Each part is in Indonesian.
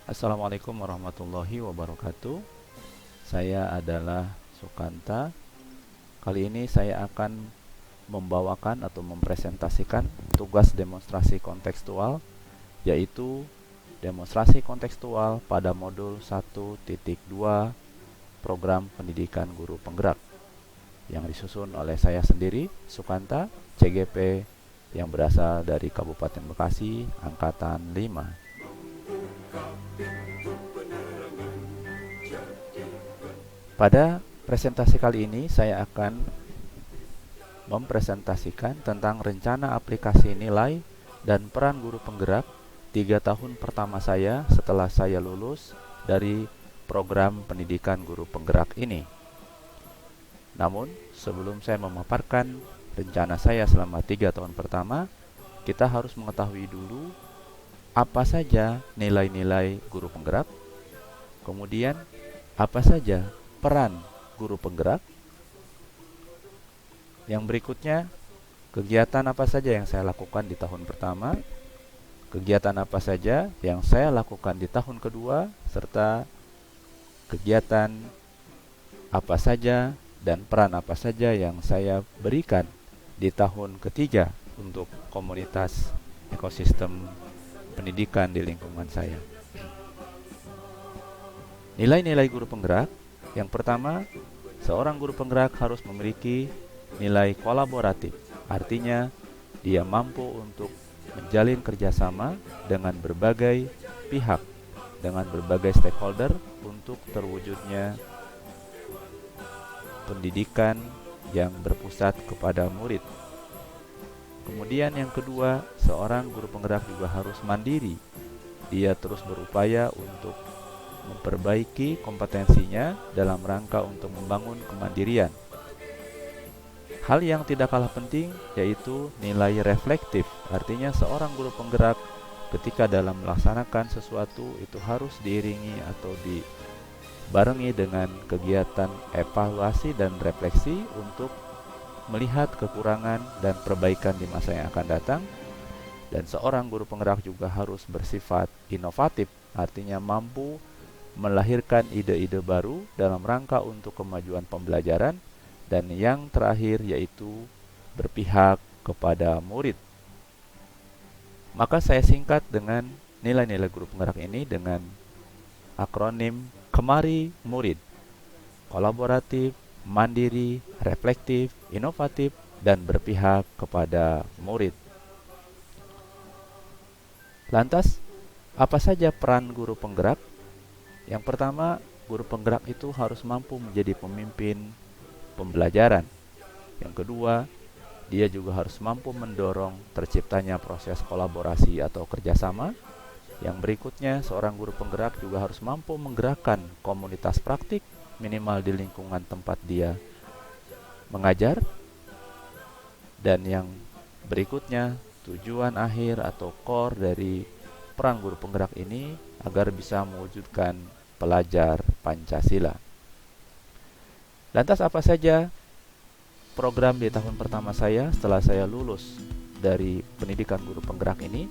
Assalamualaikum warahmatullahi wabarakatuh. Saya adalah Sukanta. Kali ini saya akan membawakan atau mempresentasikan tugas demonstrasi kontekstual, yaitu demonstrasi kontekstual pada modul 1.2 program pendidikan guru penggerak yang disusun oleh saya sendiri, Sukanta, CGP, yang berasal dari Kabupaten Bekasi, Angkatan 5. Pada presentasi kali ini saya akan mempresentasikan tentang rencana aplikasi nilai dan peran guru penggerak 3 tahun pertama saya setelah saya lulus dari program pendidikan guru penggerak ini. Namun, sebelum saya memaparkan rencana saya selama 3 tahun pertama, kita harus mengetahui dulu apa saja nilai-nilai guru penggerak, kemudian apa saja peran guru penggerak. Yang berikutnya, kegiatan apa saja yang saya lakukan di tahun pertama, kegiatan apa saja yang saya lakukan di tahun kedua, serta kegiatan apa saja dan peran apa saja yang saya berikan di tahun ketiga untuk komunitas ekosistem pendidikan di lingkungan saya. Nilai-nilai guru penggerak. Yang pertama, seorang guru penggerak harus memiliki nilai kolaboratif. Artinya, dia mampu untuk menjalin kerjasama dengan berbagai pihak, dengan berbagai stakeholder untuk terwujudnya pendidikan yang berpusat kepada murid. Kemudian yang kedua, seorang guru penggerak juga harus mandiri. Dia terus berupaya untuk memperbaiki kompetensinya dalam rangka untuk membangun kemandirian. Hal yang tidak kalah penting yaitu nilai reflektif. Artinya seorang guru penggerak ketika dalam melaksanakan sesuatu itu harus diiringi atau dibarengi dengan kegiatan evaluasi dan refleksi untuk melihat kekurangan dan perbaikan di masa yang akan datang. Dan seorang guru penggerak juga harus bersifat inovatif, artinya mampu melahirkan ide-ide baru dalam rangka untuk kemajuan pembelajaran. Dan yang terakhir yaitu berpihak kepada murid. Maka saya singkat dengan nilai-nilai guru penggerak ini dengan akronim KEMARI MURID: kolaboratif, mandiri, reflektif, inovatif, dan berpihak kepada murid. Lantas, apa saja peran guru penggerak? Yang pertama, guru penggerak itu harus mampu menjadi pemimpin pembelajaran. Yang kedua, dia juga harus mampu mendorong terciptanya proses kolaborasi atau kerjasama. Yang berikutnya, seorang guru penggerak juga harus mampu menggerakkan komunitas praktik minimal di lingkungan tempat dia mengajar. Dan yang berikutnya, tujuan akhir atau core dari peran guru penggerak ini agar bisa mewujudkan pelajar Pancasila. Lantas apa saja program di tahun pertama saya setelah saya lulus dari pendidikan guru penggerak ini?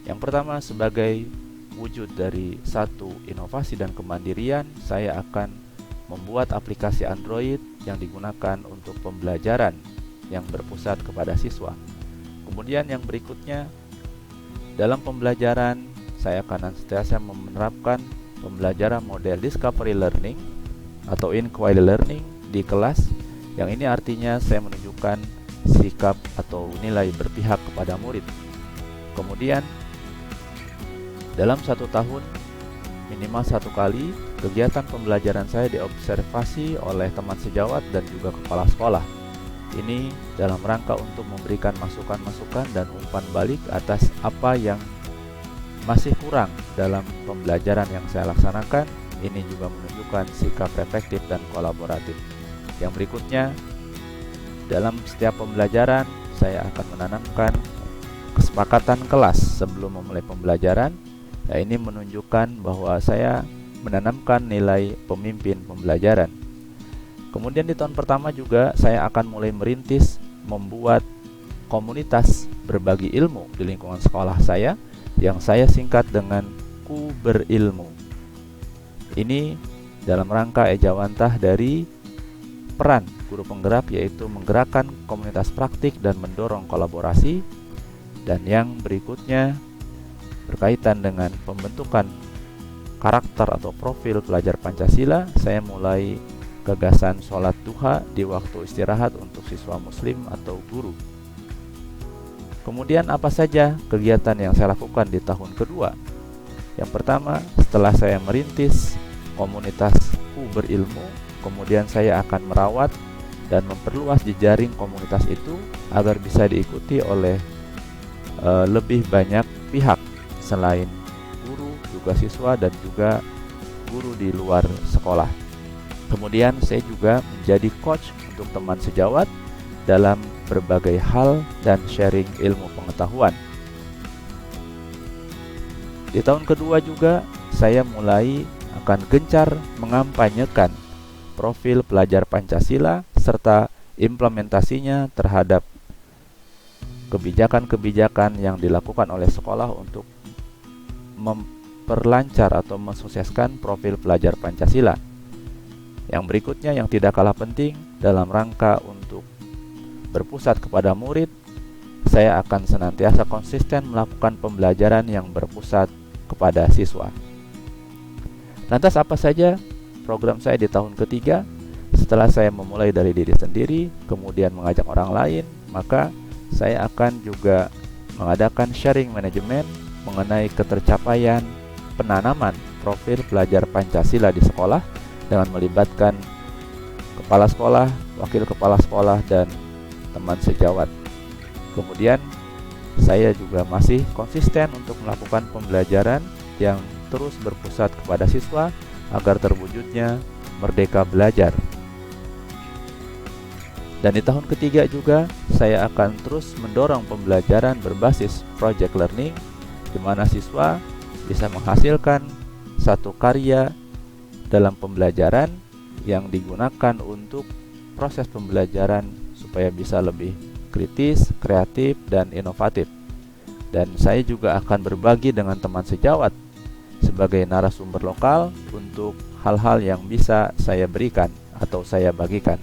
Yang pertama, sebagai wujud dari satu inovasi dan kemandirian, saya akan membuat aplikasi Android yang digunakan untuk pembelajaran yang berpusat kepada siswa. Kemudian yang berikutnya, dalam pembelajaran saya akan senantiasa menerapkan pembelajaran model discovery learning atau inquiry learning di kelas. Yang ini artinya saya menunjukkan sikap atau nilai berpihak kepada murid. Kemudian dalam 1 tahun minimal 1 kali kegiatan pembelajaran saya diobservasi oleh teman sejawat dan juga kepala sekolah. Ini dalam rangka untuk memberikan masukan-masukan dan umpan balik atas apa yang masih kurang dalam pembelajaran yang saya laksanakan. Ini juga menunjukkan sikap reflektif dan kolaboratif. Yang berikutnya, dalam setiap pembelajaran saya akan menanamkan kesepakatan kelas sebelum memulai pembelajaran. Nah, ini menunjukkan bahwa saya menanamkan nilai pemimpin pembelajaran. Kemudian di tahun pertama juga saya akan mulai merintis membuat komunitas berbagi ilmu di lingkungan sekolah saya, yang saya singkat dengan Ku Berilmu. Ini dalam rangka ejawantah dari peran guru penggerak, yaitu menggerakkan komunitas praktik dan mendorong kolaborasi. Dan yang berikutnya berkaitan dengan pembentukan karakter atau profil pelajar Pancasila, saya mulai gagasan sholat duha di waktu istirahat untuk siswa muslim atau guru. Kemudian apa saja kegiatan yang saya lakukan di tahun kedua? Yang pertama, setelah saya merintis komunitas Ku Berilmu, kemudian saya akan merawat dan memperluas jejaring komunitas itu agar bisa diikuti oleh lebih banyak pihak selain guru, juga siswa, dan juga guru di luar sekolah. Kemudian saya juga menjadi coach untuk teman sejawat dalam berbagai hal dan sharing ilmu pengetahuan. Di tahun kedua juga saya mulai akan gencar mengampanyekan profil pelajar Pancasila serta implementasinya terhadap kebijakan-kebijakan yang dilakukan oleh sekolah untuk memperlancar atau mensukseskan profil pelajar Pancasila. Yang berikutnya yang tidak kalah penting, dalam rangka untuk berpusat kepada murid, saya akan senantiasa konsisten melakukan pembelajaran yang berpusat kepada siswa. Lantas apa saja program saya di tahun ketiga? Setelah saya memulai dari diri sendiri, kemudian mengajak orang lain, maka saya akan juga mengadakan sharing manajemen mengenai ketercapaian penanaman profil pelajar Pancasila di sekolah dengan melibatkan kepala sekolah, wakil kepala sekolah, dan teman sejawat. Kemudian saya juga masih konsisten untuk melakukan pembelajaran yang terus berpusat kepada siswa agar terwujudnya merdeka belajar. Dan di tahun ketiga juga saya akan terus mendorong pembelajaran berbasis project learning, di mana siswa bisa menghasilkan satu karya dalam pembelajaran yang digunakan untuk proses pembelajaran supaya bisa lebih kritis, kreatif, dan inovatif. Dan saya juga akan berbagi dengan teman sejawat sebagai narasumber lokal untuk hal-hal yang bisa saya berikan atau saya bagikan.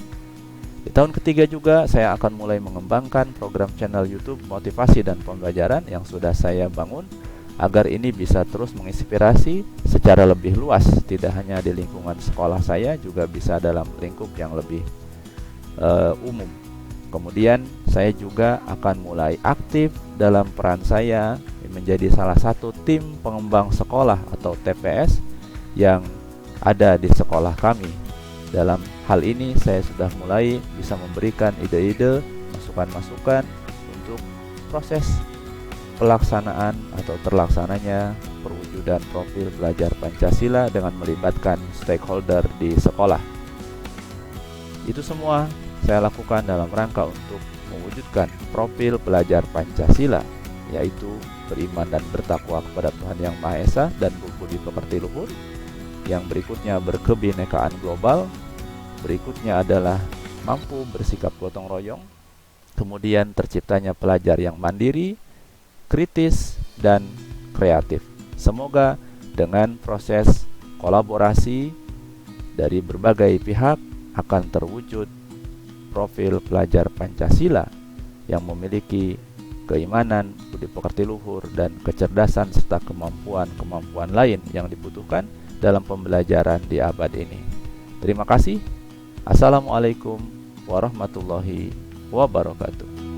Di tahun ketiga juga saya akan mulai mengembangkan program channel YouTube motivasi dan pembelajaran yang sudah saya bangun agar ini bisa terus menginspirasi secara lebih luas, tidak hanya di lingkungan sekolah saya, juga bisa dalam lingkup yang lebih umum. Kemudian saya juga akan mulai aktif dalam peran saya menjadi salah satu tim pengembang sekolah atau TPS yang ada di sekolah kami. Dalam hal ini saya sudah mulai bisa memberikan ide-ide, masukan-masukan untuk proses pelaksanaan atau terlaksananya perwujudan profil pelajar Pancasila dengan melibatkan stakeholder di sekolah. Itu semua saya lakukan dalam rangka untuk mewujudkan profil pelajar Pancasila, yaitu beriman dan bertakwa kepada Tuhan Yang Maha Esa dan berbudi pekerti luhur. Yang berikutnya berkebinekaan global. Berikutnya adalah mampu bersikap gotong royong. Kemudian terciptanya pelajar yang mandiri, kritis, dan kreatif. Semoga dengan proses kolaborasi dari berbagai pihak akan terwujud profil pelajar Pancasila yang memiliki keimanan, budi pekerti luhur, dan kecerdasan serta kemampuan-kemampuan lain yang dibutuhkan dalam pembelajaran di abad ini. Terima kasih. Assalamualaikum warahmatullahi wabarakatuh.